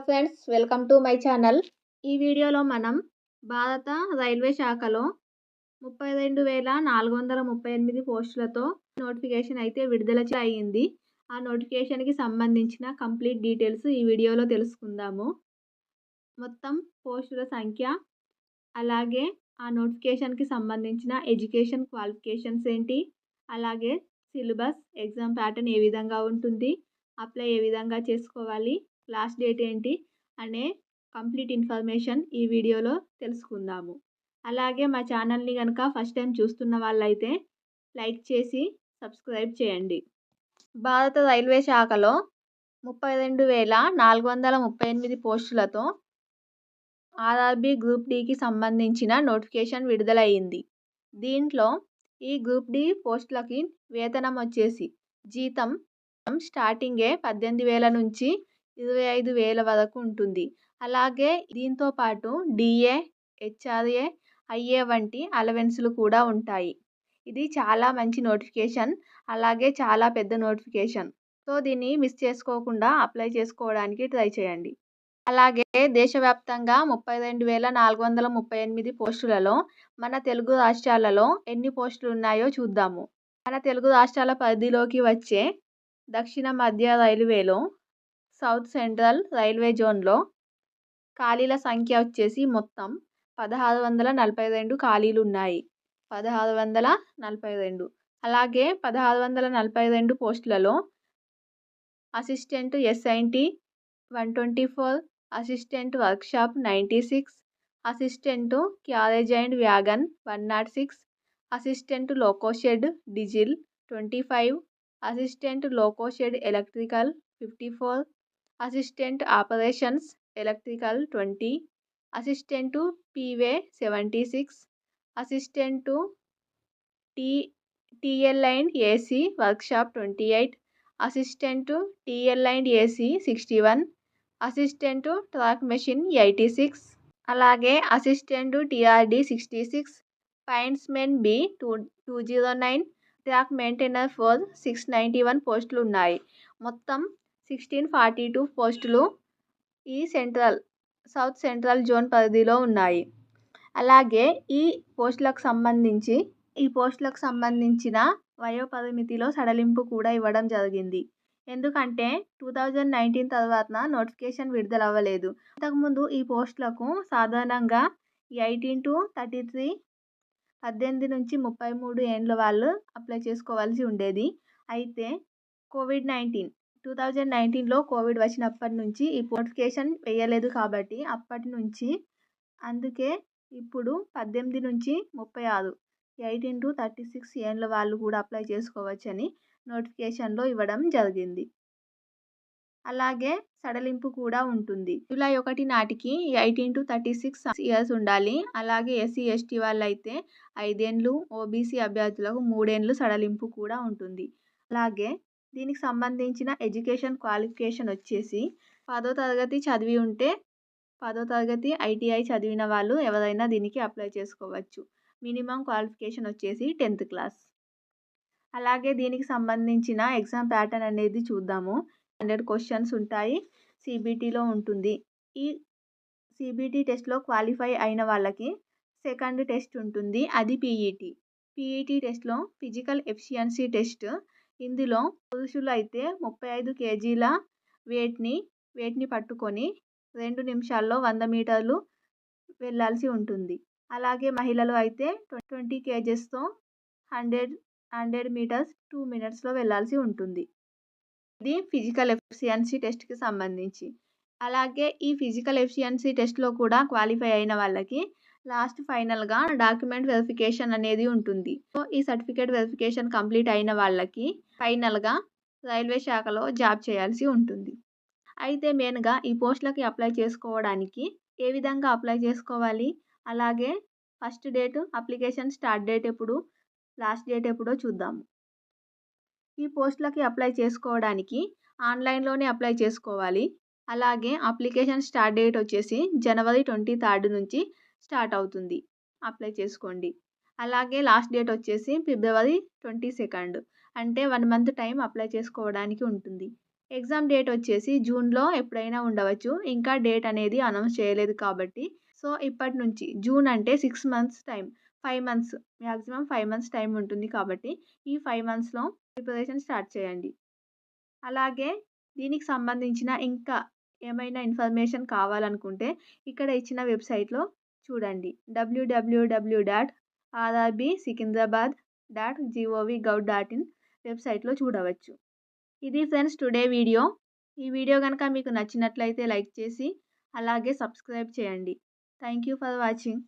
Friends, welcome to my channel. ఈ వీడియోలో మనం భారత రైల్వే శాఖలో 32,438 పోస్టులతో నోటిఫికేషన్ అయితే విడుదల అయ్యింది. ఆ నోటిఫికేషన్కి సంబంధించిన కంప్లీట్ డీటెయిల్స్ ఈ వీడియోలో తెలుసుకుందాము. మొత్తం పోస్టుల సంఖ్య, అలాగే ఆ నోటిఫికేషన్కి సంబంధించిన ఎడ్యుకేషన్ క్వాలిఫికేషన్స్ ఏంటి, అలాగే సిలబస్, ఎగ్జామ్ ప్యాటర్న్ ఏ విధంగా ఉంటుంది, అప్లై ఏ విధంగా చేసుకోవాలి, లాస్ట్ డేట్ ఏంటి అనే కంప్లీట్ ఇన్ఫర్మేషన్ ఈ వీడియోలో తెలుసుకుందాము. అలాగే మా ఛానల్ని కనుక ఫస్ట్ టైం చూస్తున్న వాళ్ళైతే లైక్ చేసి సబ్స్క్రైబ్ చేయండి. భారత రైల్వే శాఖలో 32,438 పోస్టులతో ఆర్ఆర్బీ గ్రూప్ డికి సంబంధించిన నోటిఫికేషన్ విడుదలయ్యింది. దీంట్లో ఈ గ్రూప్ డి పోస్టులకి వేతనం వచ్చేసి జీతం స్టార్టింగే 18,000 నుంచి 25,000 వరకు ఉంటుంది. అలాగే దీంతో పాటు డిఏ, హెచ్ఆర్ఏ, ఐఏ వంటి అలవెన్స్లు కూడా ఉంటాయి. ఇది చాలా మంచి నోటిఫికేషన్, అలాగే చాలా పెద్ద నోటిఫికేషన్. సో దీన్ని మిస్ చేసుకోకుండా అప్లై చేసుకోవడానికి ట్రై చేయండి. అలాగే దేశవ్యాప్తంగా 32,438 పోస్టులలో మన తెలుగు రాష్ట్రాలలో ఎన్ని పోస్టులు ఉన్నాయో చూద్దాము. మన తెలుగు రాష్ట్రాల పరిధిలోకి వచ్చే దక్షిణ మధ్య రైల్వేలో సౌత్ సెంట్రల్ రైల్వే జోన్లో ఖాళీల సంఖ్య వచ్చేసి మొత్తం 1,642 ఖాళీలు ఉన్నాయి. 1,642. అలాగే 1,642 పోస్టులలో అసిస్టెంట్ ఎస్ఐంటి 124, assistant workshop 96, assistant carriage and wagon 106, assistant loco shed diesel 25, assistant loco shed electrical 54, assistant operations electrical 20, assistant P way 76, assistant TL and AC workshop 28, assistant TL and AC 61, assistant track machine 86, అలాగే అసిస్టెంట్ టీఆర్డీ 66, ఫైన్స్మెన్ B 209, track maintainer 691 పోస్టులు ఉన్నాయి. మొత్తం 1642 పోస్టులు ఈ south central zone పరిధిలో ఉన్నాయి. అలాగే ఈ పోస్టులకు సంబంధించిన వయోపరిమితిలో సడలింపు కూడా ఇవ్వడం జరిగింది. ఎందుకంటే 2019 తర్వాత నోటిఫికేషన్ విడుదల అవ్వలేదు. అంతకుముందు ఈ పోస్టులకు సాధారణంగా 18 to 33, 18 నుంచి 33 ఏండ్ల వాళ్ళు అప్లై చేసుకోవాల్సి ఉండేది. అయితే కోవిడ్-19 2019లో కోవిడ్ వచ్చినప్పటి నుంచి ఈ నోటిఫికేషన్ వేయలేదు కాబట్టి అప్పటి నుంచి, అందుకే ఇప్పుడు 18 నుంచి 36, 18 to 36 ఏండ్ల వాళ్ళు కూడా అప్లై చేసుకోవచ్చని నోటిఫికేషన్లో ఇవ్వడం జరిగింది. అలాగే సడలింపు కూడా ఉంటుంది. జూలై 1 నాటికి 18 to 36 ఇయర్స్ ఉండాలి. అలాగే ఎస్సీ ఎస్టీ వాళ్ళైతే 5 ఏండ్లు, ఓబీసీ అభ్యర్థులకు 3 ఏండ్లు సడలింపు కూడా ఉంటుంది. అలాగే దీనికి సంబంధించిన ఎడ్యుకేషన్ క్వాలిఫికేషన్ వచ్చేసి 10వ తరగతి చదివి ఉంటే 10వ తరగతి ఐటీఐ చదివిన వాళ్ళు ఎవరైనా దీనికి అప్లై చేసుకోవచ్చు. మినిమం క్వాలిఫికేషన్ వచ్చేసి 10th క్లాస్. అలాగే దీనికి సంబంధించిన ఎగ్జామ్ ప్యాటర్న్ అనేది చూద్దాము. 100 క్వశ్చన్స్ ఉంటాయి. సిబిటీలో ఉంటుంది. ఈ సిబిటీ టెస్ట్లో క్వాలిఫై అయిన వాళ్ళకి సెకండ్ టెస్ట్ ఉంటుంది, అది పీఈటీ. పీఈటీ టెస్ట్లో ఫిజికల్ ఎఫిషియన్సీ టెస్ట్. ఇందులో పురుషులు అయితే 35 kgల వెయిట్ని పట్టుకొని 2 నిమిషాల్లో 100 మీటర్లు వెళ్ళాల్సి ఉంటుంది. అలాగే మహిళలు అయితే 20 kgsతో 100 మీటర్స్ 2 minutesలో వెళ్ళాల్సి ఉంటుంది. ఇది ఫిజికల్ ఎఫిషియన్సీ టెస్ట్కి సంబంధించి. అలాగే ఈ ఫిజికల్ ఎఫిషియన్సీ టెస్ట్లో కూడా క్వాలిఫై అయిన వాళ్ళకి లాస్ట్ ఫైనల్గా డాక్యుమెంట్ వెరిఫికేషన్ అనేది ఉంటుంది. సో ఈ సర్టిఫికేట్ వెరిఫికేషన్ కంప్లీట్ అయిన వాళ్ళకి ఫైనల్గా రైల్వే శాఖలో జాబ్ చేయాల్సి ఉంటుంది. అయితే మెయిన్గా ఈ పోస్టులకి అప్లై చేసుకోవడానికి ఏ విధంగా అప్లై చేసుకోవాలి, అలాగే first date, application start date ఎప్పుడు, లాస్ట్ డేట్ ఎప్పుడో చూద్దాము. ఈ పోస్టులకి అప్లై చేసుకోవడానికి ఆన్లైన్లోనే అప్లై చేసుకోవాలి. అలాగే అప్లికేషన్ స్టార్ట్ డేట్ వచ్చేసి జనవరి 23 నుంచి స్టార్ట్ అవుతుంది. అప్లై చేసుకోండి. అలాగే లాస్ట్ డేట్ వచ్చేసి ఫిబ్రవరి 22, అంటే 1 month టైం అప్లై చేసుకోవడానికి ఉంటుంది. ఎగ్జామ్ డేట్ వచ్చేసి జూన్‌లో ఎప్పుడైనా ఉండవచ్చు. ఇంకా డేట్ అనేది అనౌన్స్ చేయలేదు కాబట్టి, సో, ఇప్పటి నుంచి జూన్ అంటే 6 months time. 5 months maximum 5 months time ఉంటుంది కాబట్టి, ఈ 5 మంత్స్‌లో ప్రిపరేషన్ స్టార్ట్ చేయండి. అలాగే దీనికి సంబంధించిన ఇంకా ఏమైనా ఇన్ఫర్మేషన్ కావాలనుకుంటే ఇక్కడ ఇచ్చిన వెబ్‌సైట్‌లో చూడండి. www.rrbsikindrabad.gov.in వెబ్‌సైట్‌లో చూడవచ్చు. ఇది ఫ్రెండ్స్ టుడే వీడియో. ఈ వీడియో గనుక మీకు నచ్చినట్లయితే లైక్ చేసి, అలాగే సబ్స్క్రైబ్ చేయండి. Thank you for watching.